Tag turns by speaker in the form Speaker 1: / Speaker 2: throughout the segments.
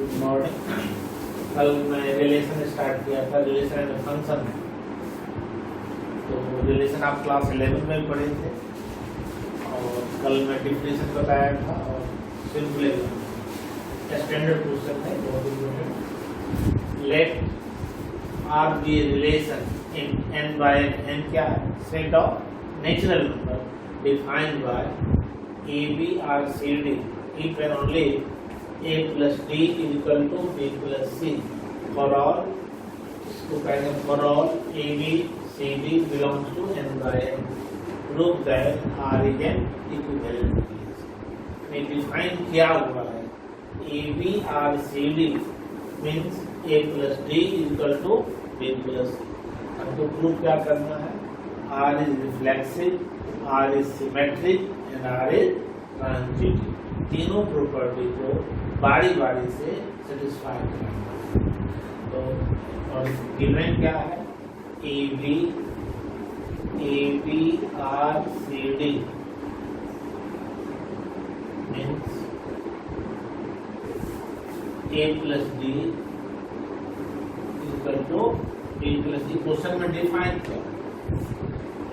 Speaker 1: Good morning. कल मैं relation start किया था, रिलेशन एंड फंक्शन। तो रिलेशन आप क्लास 11 में पढ़े थे और कल मैं डिफिनेशन बताया था और सिंपल स्टैंडर्ड क्वेश्चन है, बहुत important. Let R be relation in N by N क्या है? Set of natural number defined by A B R C D if and only a plus d is equal to b plus c for all, इसको कहेंगे for all a b c d belongs to n by n, prove that r is an equivalent relation। में define क्या हुआ है? a b r c d means a plus d is equal to b plus c। हमको prove क्या करना है? r is reflexive, r is symmetric and r is transitive। तीनों property को बारी बारी से सेटिस्फाई करना। तो और गिवन क्या है? A B R C D means A plus D equal to B plus C. Question में डिफाइन किया,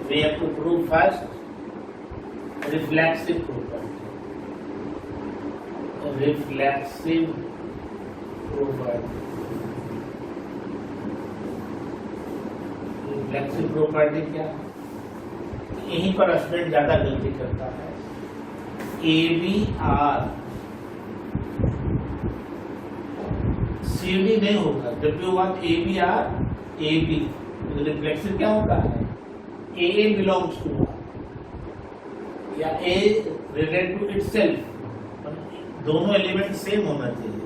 Speaker 1: we have to prove first reflexive property. Reflexive property, reflexive property क्या है? यहीं पर स्टूडेंट ज्यादा गलती करता है। A B R C D नहीं होगा, जब भी होगा A B R A B. Reflexive क्या होता है? ए बिलोंग्स टू आर या ए रिलेट टू इटसेल्फ, दोनों एलिमेंट सेम होना चाहिए।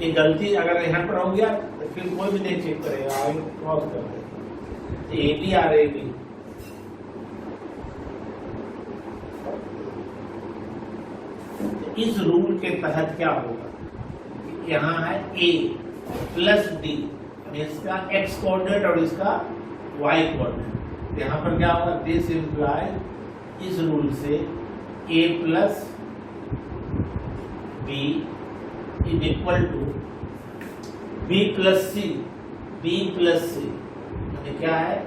Speaker 1: ये गलती अगर यहाँ पर हो गया तो फिर कोई भी नहीं चेक करेगा, आगे क्रॉस कर देगा। A B R A B, इस रूल के तहत क्या होगा? यहाँ है ए प्लस डी, इसका एक्स कोऑर्डिनेट और इसका वाई कोऑर्डिनेट। यहाँ पर क्या होगा? दिस इम्प्लाई, इस रूल से ए plus b is equal to b plus c, b plus c यानी क्या है?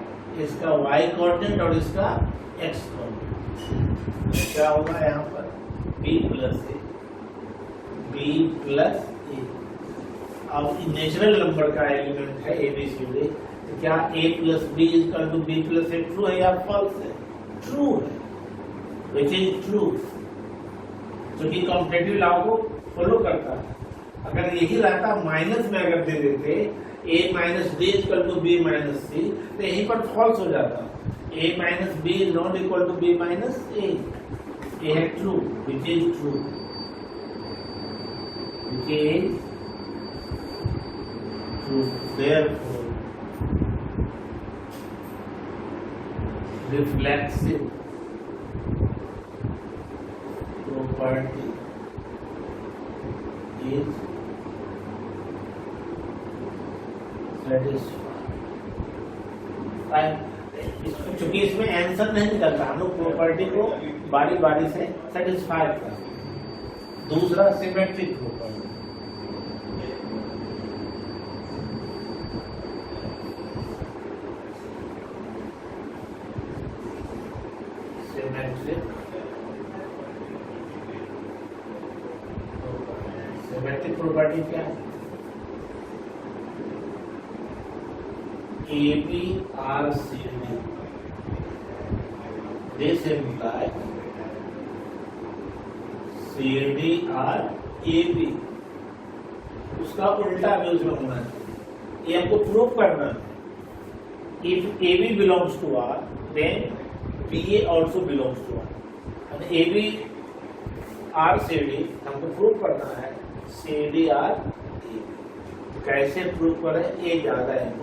Speaker 1: इसका y कोऑर्डिनेट और इसका x कोऑर्डिनेट। क्या होगा यहाँ पर? b plus a, b plus a। अब नेचुरल नंबर का एलिमेंट है ए बी सी डी, तो क्या a plus b is equal to b plus a true है या फॉल्स है? ट्रू है, विच इज ट्रू, क्योंकि कॉम्पिटिटिव लॉ को फॉलो करता है। अगर यही रहता माइनस में अगर दे देते a minus D equal to B minus C, तो यहीं पर फॉल्स हो जाता। a minus B is not equal to B minus A. ये है true, which is true, which is true. Therefore reflexive property is satisfied। चूंकि इसमें answer नहीं निकलता, हम लोग प्रॉपर्टी को बारी बारी से सेटिस्फाई करते। दूसरा symmetric property, symmetric symmetric property क्या है? A B R C D, this imply C D R A B. उसका उल्टा भी उसमें होना चाहिए। ये हमको प्रूव करना है। If A B belongs to R then B A also belongs to R. A B R C D हमको प्रूव करना है सी डी आर ए। कैसे प्रूव करें? ये ज्यादा है।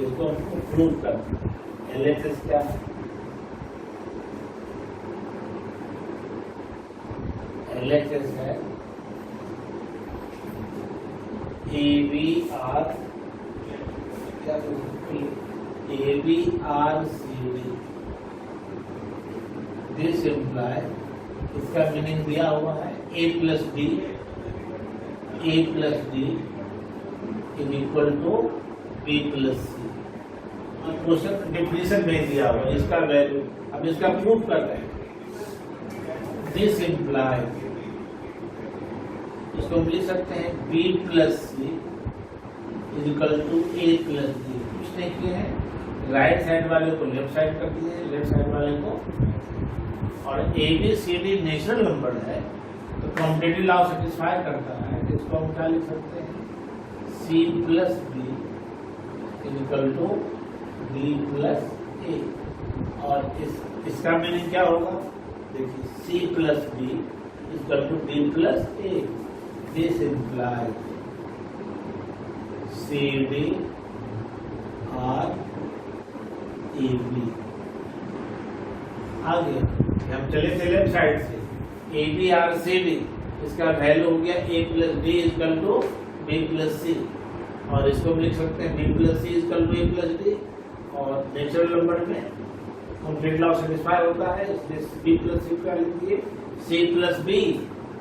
Speaker 1: इसको हमको प्रूव करना है। LHS क्या है? LHS है ABR ABRCD। दिस इम्प्लाई, इसका मीनिंग दिया हुआ है A plus D is equal to B plus C. Question definition में दिया हुआ है इसका वैल्यू, अब इसका प्रूफ कर रहे हैं। दिस इम्प्लाई, इसको हम लिख सकते हैं B plus C is equal to A plus D. कुछ नहीं किए हैं, राइट साइड वाले को लेफ्ट साइड कर दिए, लेफ्ट साइड वाले को, और ABCD नेचुरल नंबर है तो कॉम्पिटेटिव लॉ सेटिस्फाई करता है। तो इसको हम क्या लिख सकते हैं? C plus B is equal to B plus A। और इसका मीनिंग क्या होगा? देखिए C plus B is equal to B plus A। This implies CD और AB। आगे हम चले थे लेफ्ट साइड से, ABRCD, इसका वैल्यू हो गया A plus D is equal to B plus C, और इसको लिख सकते हैं B plus C is equal to A plus D. और नेचुरल नंबर में कंप्लीट लॉ सेटिस्फाई होता है, इसलिए B प्लस सी क्या लिख दिए? C प्लस B,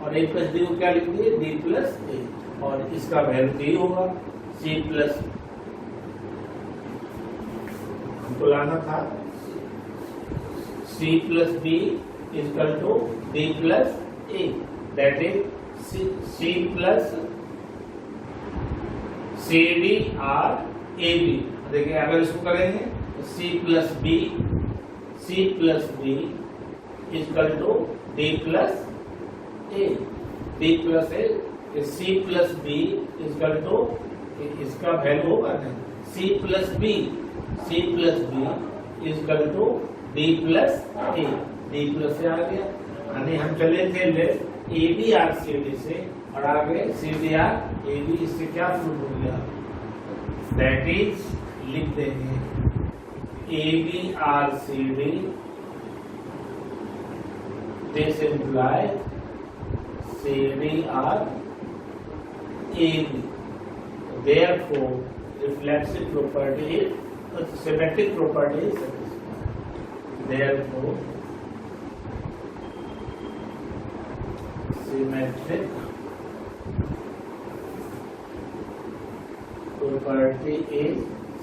Speaker 1: और A प्लस डी को क्या लिख दिए? D प्लस A, और इसका वैल्यू यही होगा C प्लस, हमको लाना था C plus B is equal to D plus A, that is C plus CD और AB। देखिए अगर इसको करेंगे तो C plus B is equal to D plus A, D plus A, C plus B is equal to, इसका वैल्यू होगा ना C plus B is equal to D plus A, D plus A आ गया। यानी हम चले थे लेफ्ट ABRCD से और आगे CDR AB, इससे क्या प्रूव हो गया? दैट इज, लिख देंगे ABRCD this imply CDR AB। Therefore, reflexive property is symmetric property is satisfied. Therefore, symmetric property is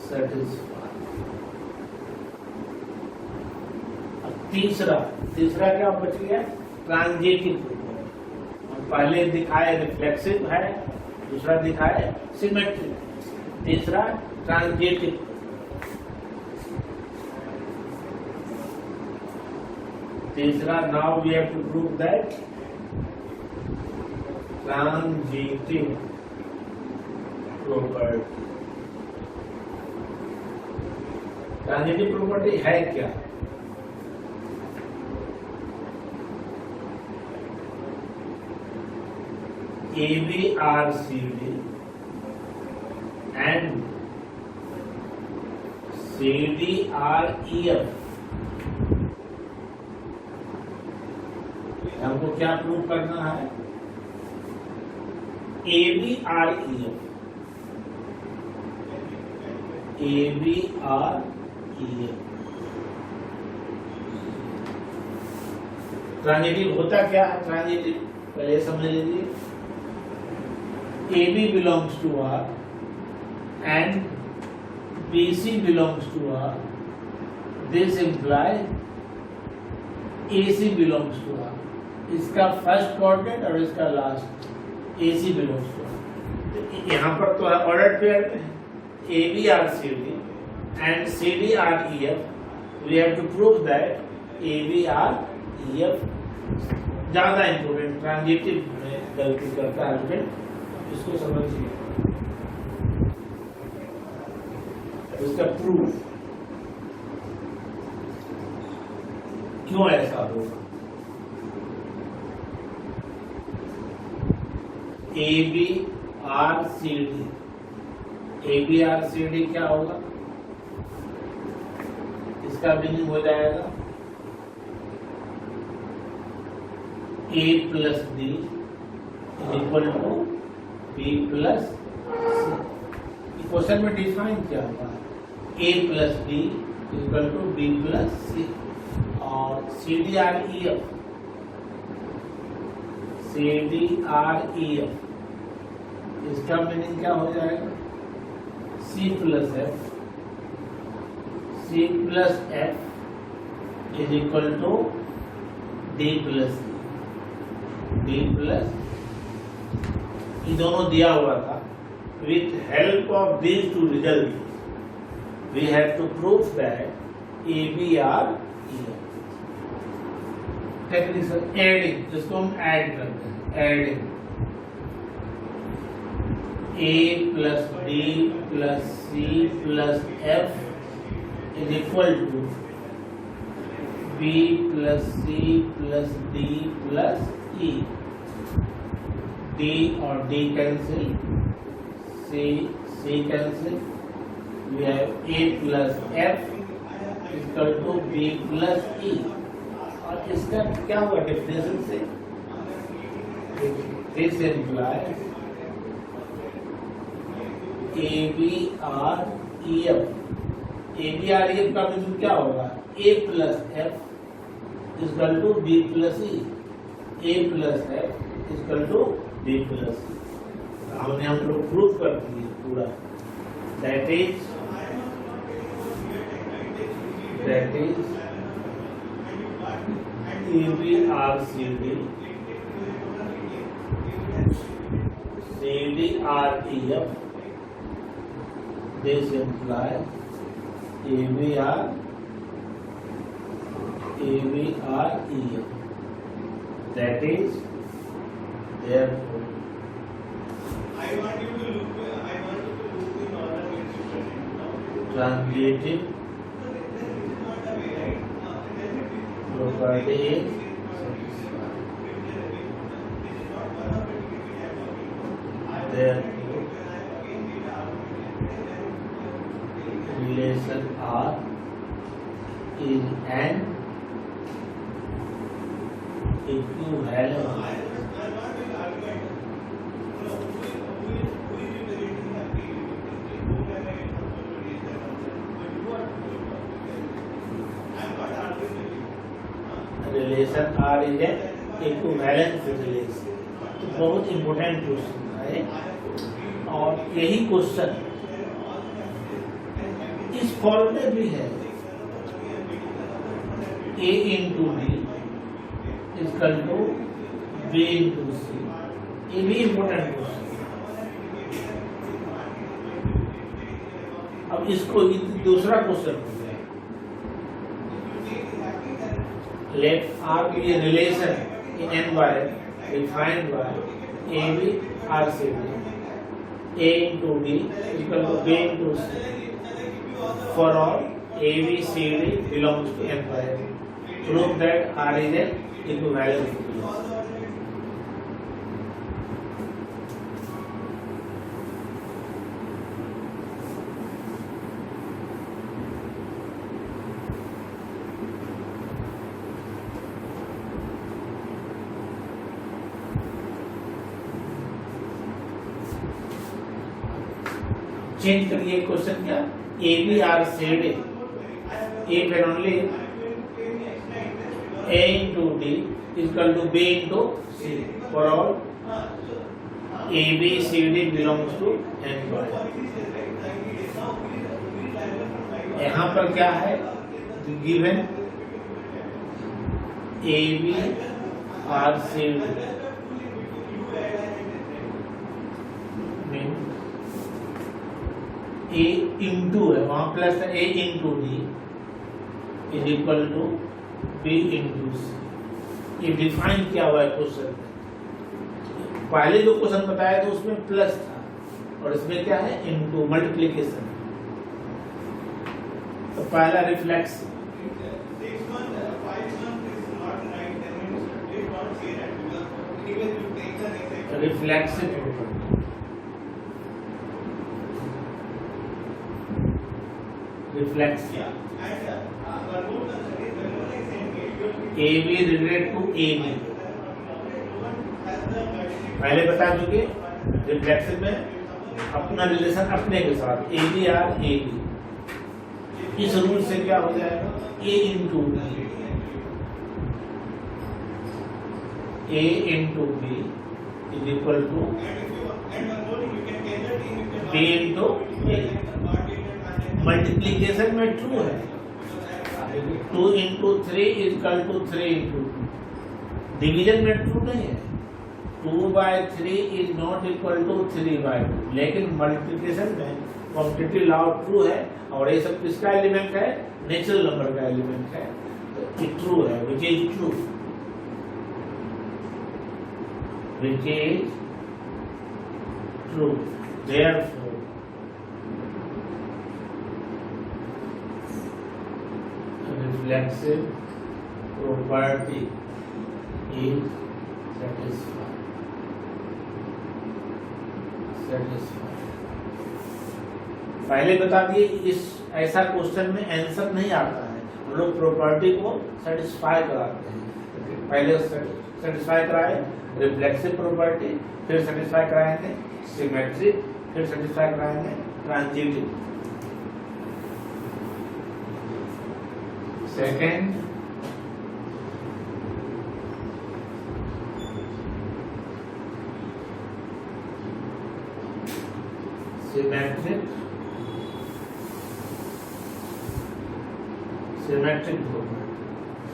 Speaker 1: satisfied. अब तीसरा क्या बच गया? Transitive property. पहले दिखाए रिफ्लेक्सिव है, दूसरा दिखाए सिमेट्रिक, तीसरा ट्रांजिटिव। तीसरा, now we have to prove that transitive property. Transitive property है क्या? ABRCD and CDREF, हमको क्या प्रूव करना है? ABREF ट्रांजिटिव होता क्या है? ट्रांजिटिव पहले समझ लीजिए, AB belongs to R and BC belongs to R. This implies AC belongs to R. इसका फर्स्ट कोऑर्डिनेट और इसका last AC belongs to R। यहाँ पर तो है ऑर्डर पेयर में ABRCD and CDREF. We have to prove that ABREF ज्यादा important, transitive में गलती करता है। इसको समझिए, इसका प्रूफ क्यों ऐसा होगा? ABRCD क्या होगा? इसका मीनिंग हो जाएगा a plus D is equal to B plus C. Question में डिफाइन क्या हुआ, a plus D is equal to B plus C. और C D R E F, C D R E F, इसका meaning क्या हो जाएगा, C plus F, C plus F is equal to D plus D plus, ये दोनों दिया हुआ था। With help of these two result we have to prove that A B R E technical adding, जिसको हम ऐड करते हैं, adding A plus D plus C plus F is equal to B plus C plus D plus E। D और D cancel, C cancel, we have A plus F equal to B plus E। और इसका क्या हुआ definition से, this implies ABREF, ABREF का meaning क्या होगा, A plus F equal to B plus E, A plus F equal to B plus E। हमने हम लोग प्रूफ कर दिए पूरा, that is ABRCD CDREF, this implies ABREF, that is therefore transitive property is therefore relation R is an equivalent relation R is equivalent relation. तो बहुत important question है, और यही क्वेश्चन इस फॉर्म में भी है, A into D equal to B into C. ये भी इंपॉर्टेंट क्वेश्चन। अब इसको दूसरा question, let R be a relation in n by defined by AB RCD, A into D equal to B into C for all AB CD belongs to n by n. Prove that R is an equivalent relation. Change करिए question क्या, A B R said A फिर only A into D equal to B into C for all A B C D belongs to N by. यहाँ पर क्या है given, A B R C D A into है, वहां plus है, A into D is equal to B into C. ये define किया हुआ है क्वेश्चन में। पहले जो क्वेश्चन बताया था उसमें प्लस था, और इसमें क्या है इंटू, मल्टीप्लीकेशन। तो पहला reflex, reflexive property. reflexive. AB related to AB. पहले बता चुके रिफ्लेक्सिव में अपना रिलेशन अपने के साथ AB और AB। इस रूल से क्या हो जाएगा A into B is equal to B into A। Multiplication में ट्रू है 2 into 3 equal to 3 into 2। Division में ट्रू नहीं है 2/3 इज नॉट इक्वल टू 3/2। लेकिन मल्टीप्लिकेशन में कॉम्पिटिटिव लॉ ट्रू है और ये सब किसका एलिमेंट है नेचुरल नंबर का एलिमेंट है तो ट्रू है विच is true therefore reflexive property is satisfied। पहले बता दिए इस ऐसा क्वेश्चन में आंसर नहीं आता है हम लोग प्रॉपर्टी को सेटिस्फाई कराते हैं। पहले सेटिस्फाई कराए रिफ्लेक्सिव प्रॉपर्टी फिर सेटिस्फाई कराएंगे सिमेट्रिक फिर सेटिस्फाई कराएंगे ट्रांजिटिव। सेकेंड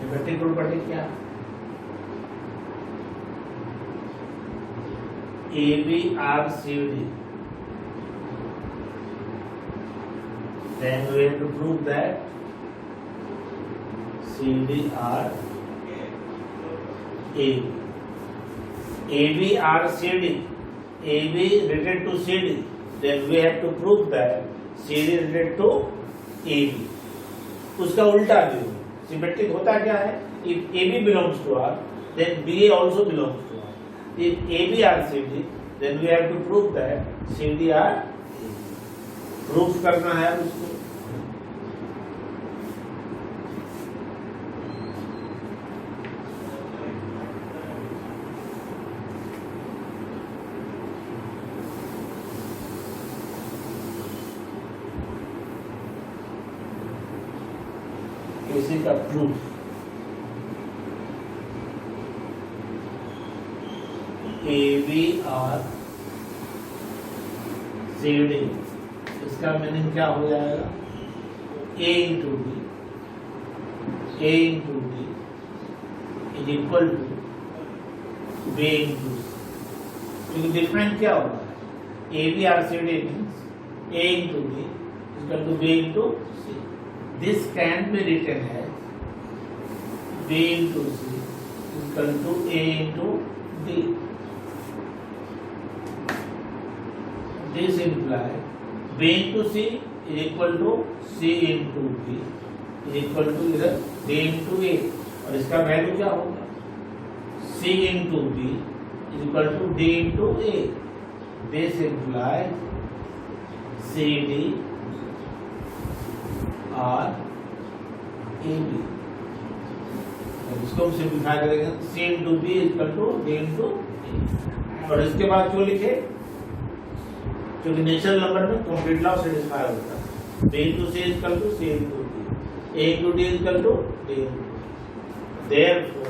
Speaker 1: सिमेट्रिक प्रॉपर्टी क्या ABRCD then we have to prove that CD are ABRCD AB related to CD then we have to prove that CD related to AB। उसका उल्टा भी हो symmetric होता क्या है if AB belongs to R then BA also belongs to R। if AB are CD then we have to prove that CD are AB। Proof करना है उसको किसी का प्रूफ ABRCD इसका मीनिंग क्या हो जाएगा A into D is equal to B into C। Different क्या होगा ABRCD means A into D equal to B into C। This can be written as B into C equal to A into D। This implies B into C is equal to C into D is equal to इधर D into A और इसका value क्या होगा C into B is equal to D into A। This implies CD और AB। इसको हम simplify करेंगे C into B equal to D into A। और इसके बाद जो लिखे क्योंकि नेचुरल नंबर में कंप्लीट लॉ सेटिस्फाई होता है B into C equal to C into D A into D equal to D into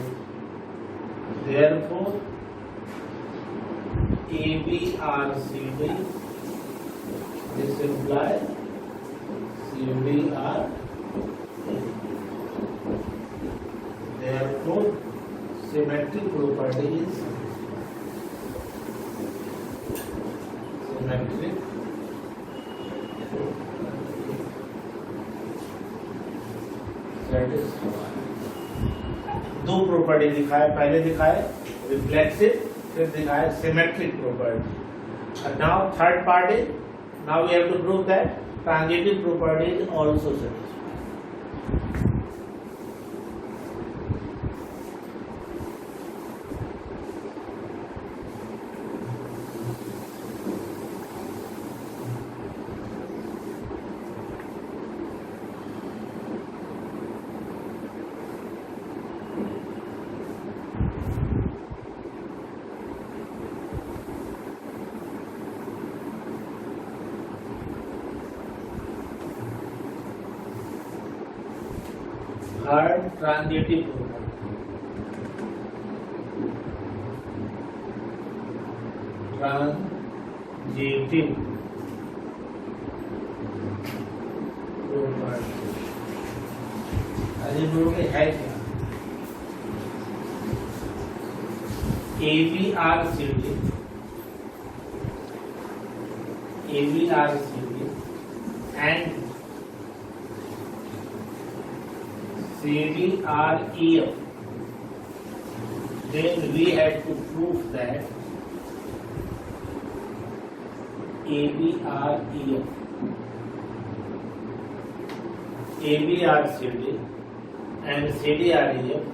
Speaker 1: therefore ABRCD this implies CDR। therefore symmetric property is symmetric satisfied। दो property दिखाए पहले दिखाए reflexive फिर दिखाए symmetric property. and now third part is now we have to prove that transitive property is also satisfied। Third transitive product, transitive product अरे बोलोगे है क्या? ABRCD and CDREF, then we have to prove that ABRCD and CDREF,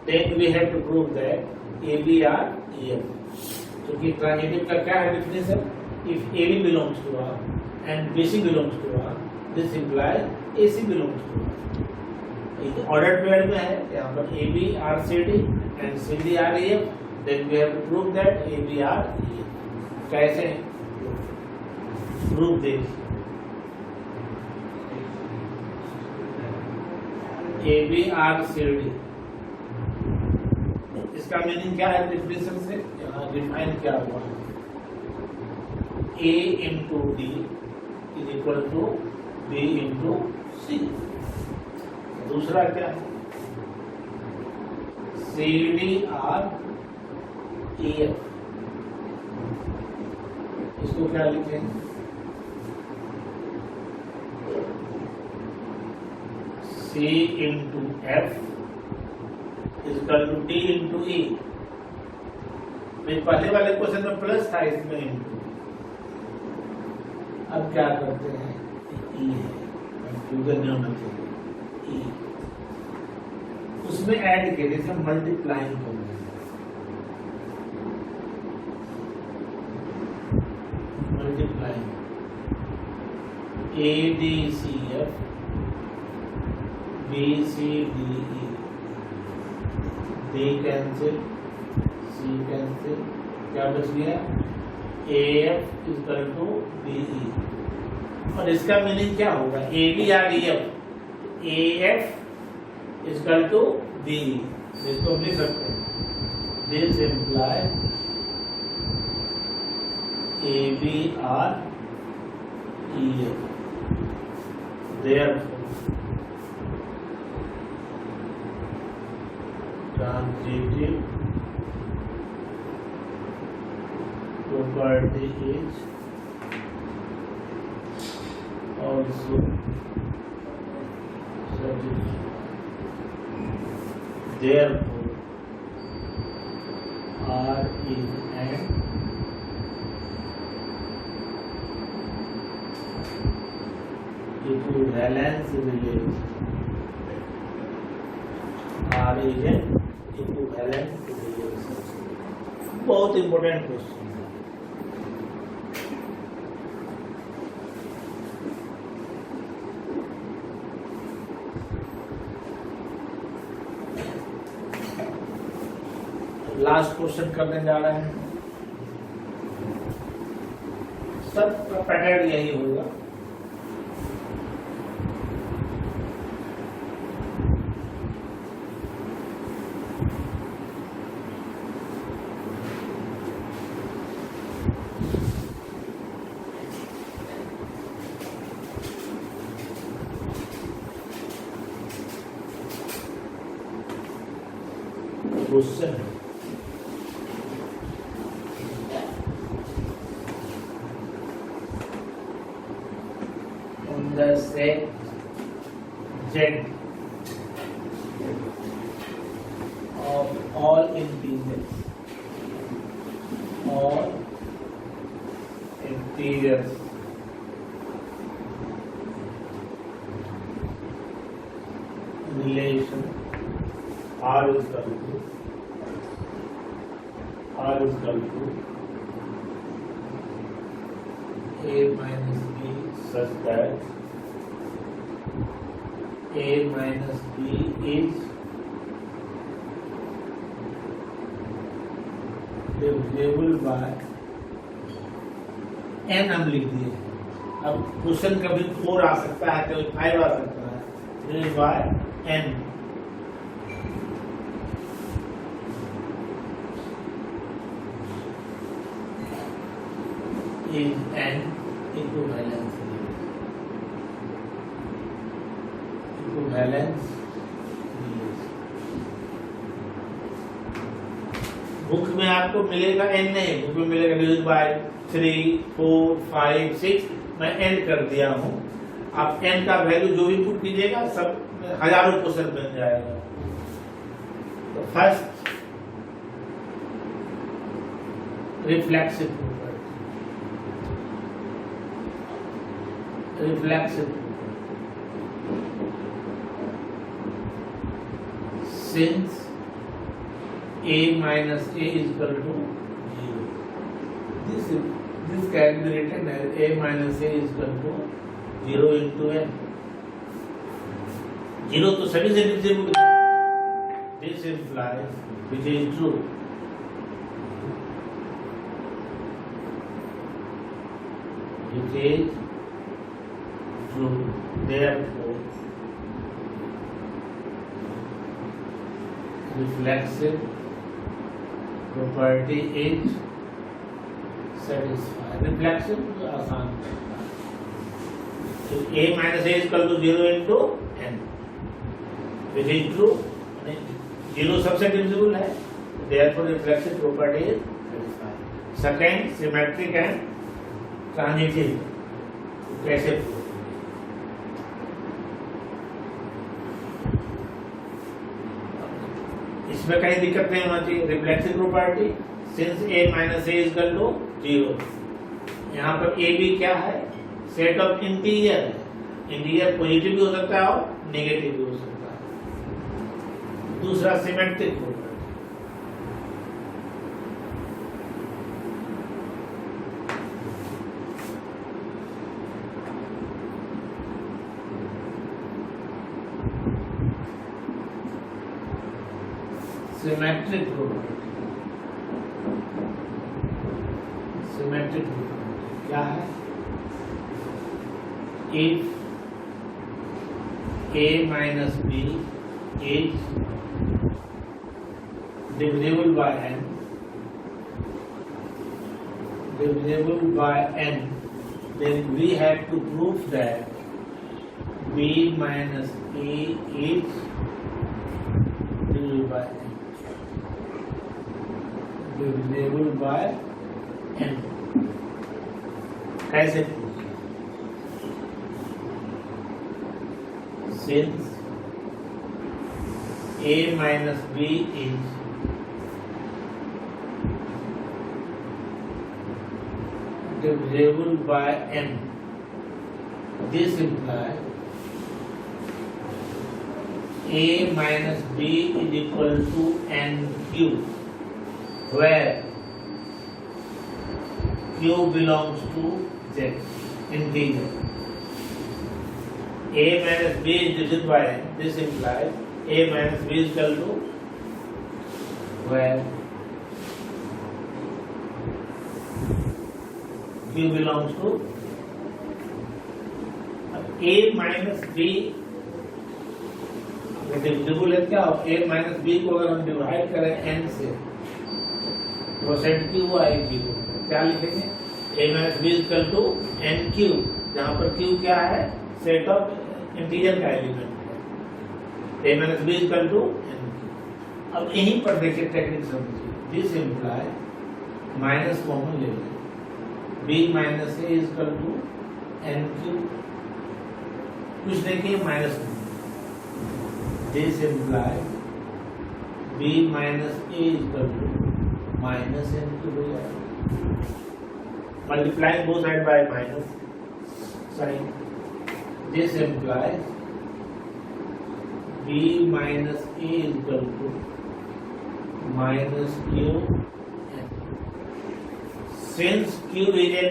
Speaker 1: then we have to prove that ABREF. So कि transitive का क्या है definition? If AB belongs to R and BC belongs to R, this implies AC belongs to R. Order pair में है यहाँ पर ABRCD and CDREF, then we have to prove that ABREF. कैसे prove this? ABRCD इसका meaning क्या है definition से? यहाँ डिफाइन क्या हुआ? A into D is equal to B into C. दूसरा क्या है? CDREF, इसको क्या लिखेंगे? C into F is equal to D into E. पहले वाले क्वेश्चन में प्लस था, इसमें इंटू। अब क्या करते हैं? E है, कंफ्यूजन नहीं होना चाहिए। E उसमें ऐड के जैसे मल्टीप्लाइंग हो गया, multiplying ADCF BCDE, D cancel, C cancel, क्या बच गया? AF is equal to BE। और इसका मीनिंग क्या होगा? ABREF, AF is equal to BE। इसको हम लिख सकते हैं, this imply ABREF, therefore transitive property is also satisfied. Therefore, R is an equivalence relation. R is an equivalence relation. बहुत इंपॉर्टेंट क्वेश्चन। लास्ट क्वेश्चन करने जा रहे हैं। सब का पैटर्न यही होगा। Question on the set Z of all integers relation R is equal to A minus B such that A minus B is divisible by n। हम लिख दिए। अब क्वेश्चन कभी 4 आ सकता है, कभी 5 आ सकता है। Divide by n। is an equivalence relation. Equivalence relation. Book में आपको मिलेगा n नहीं, बुक में मिलेगा डिवाइड बाय 3, 4, 5, 6, मैं n कर दिया हूँ। आप n का वैल्यू जो भी पुट कीजिएगा सब हजारों क्वेश्चन बन जाएगा। तो first reflexive property, reflexive since a minus a is equal to 0, this can be written as a minus a is equal to 0 into n. 0 तो सभी से divisible, this implies, which is true, which is true, therefore reflexive property is satisfied. Reflexive आसान है। So a minus a is equal to 0 into n, which is true. 0 सबसे divisible है, therefore reflexive property is satisfied. Second, symmetric and transitive. कैसे? इसमें कहीं दिक्कत नहीं होना चाहिए। Reflexive property since a minus a is equal to 0, यहाँ पर a भी क्या है? सेट ऑफ इंटीजर है। इंटीजर पॉजिटिव भी हो सकता है और नेगेटिव भी हो सकता है। दूसरा symmetric property, symmetric property, symmetric property क्या है? If a minus b is divisible by n, then we have to prove that b minus a is divisible by n. Divisible by n. कैसे? Since a minus b is divisible by n, this implies a minus b is equal to n cube, where q belongs to z, integer. A minus b is divided by n. This implies a minus b is equal to where q belongs to a minus b divisible है क्या? a minus b को अगर हम divide करें n से percent q आएगी, क्या लिखेंगे? a minus b is equal to n cube, जहाँ पर q क्या है? सेट ऑफ इंटीजर का एलिमेंट है। a minus b is equal to n cube। अब यहीं पर देखिए टेक्निक समझिए। दिस इम्प्लाई माइनस कॉमन ले लें, b minus a is equal to n cube, कुछ देखिए minus. This imply b minus a is equal to minus n cube हो जाएगा। Multiplying both sides by minus sign. This implies b minus a is equal to minus q n. Since q is an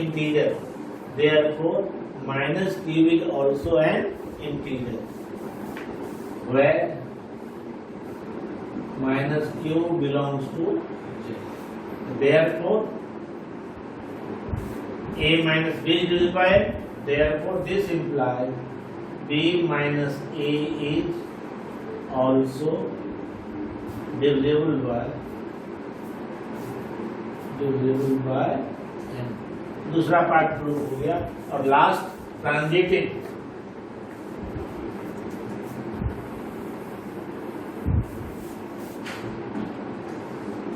Speaker 1: integer, therefore minus q is also an integer, where minus q belongs to z. Therefore a minus b is divided by n. Therefore this implies b minus a is also divisible by divisible by n। दूसरा part prove हो गया। और last transitive.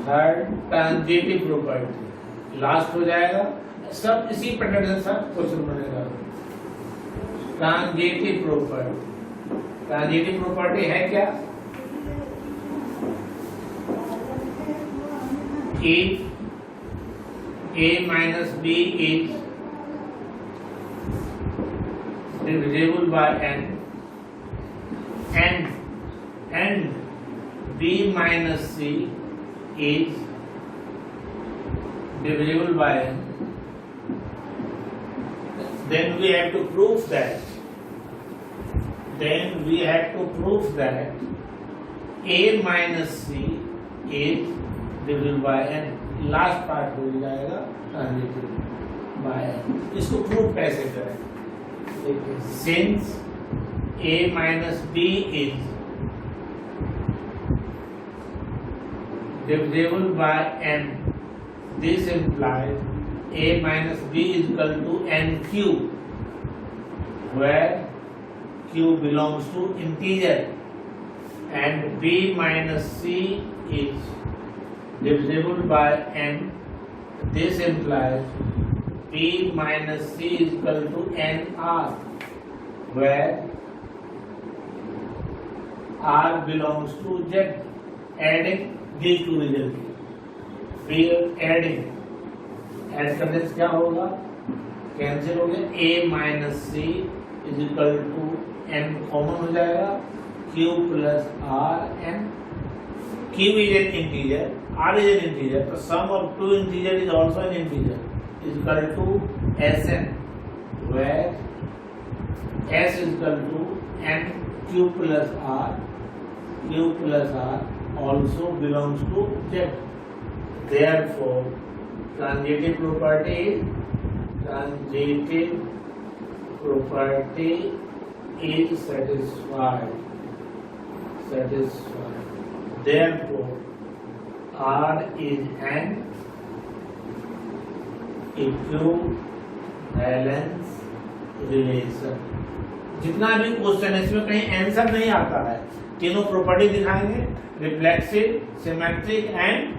Speaker 1: Third transitive property last हो जाएगा। सब इसी pattern से सब क्वेश्चन बनेगा। ट्रांजिटिव प्रॉपर्टी है क्या? If a minus b is divisible by n and b minus c is divisible by n, then we have to prove that a minus c is divisible by n। Last part हो जाएगा transitive bye n। इसको prove कैसे करें? देखिए, since a minus b is divisible by n, this implies a minus b is equal to n cube, where q belongs to integer, and b minus c is divisible by n. This implies b minus c is equal to nr, where r belongs to z. Adding these two results, we are adding, add करने से क्या होगा? Cancel हो गया। a minus c is equal to n common हो जाएगा, q plus r n। q is an integer, r is an integer, so sum of two integer is also an integer, is equal to Sn, where s is equal to n q plus r also belongs to z. Therefore, transitive property is satisfied. Therefore, R is an equivalence relation। जितना भी question है इसमें कहीं answer नहीं आता है, तीनों property दिखाएंगे, रिफ्लेक्सिव, सिमेट्रिक एंड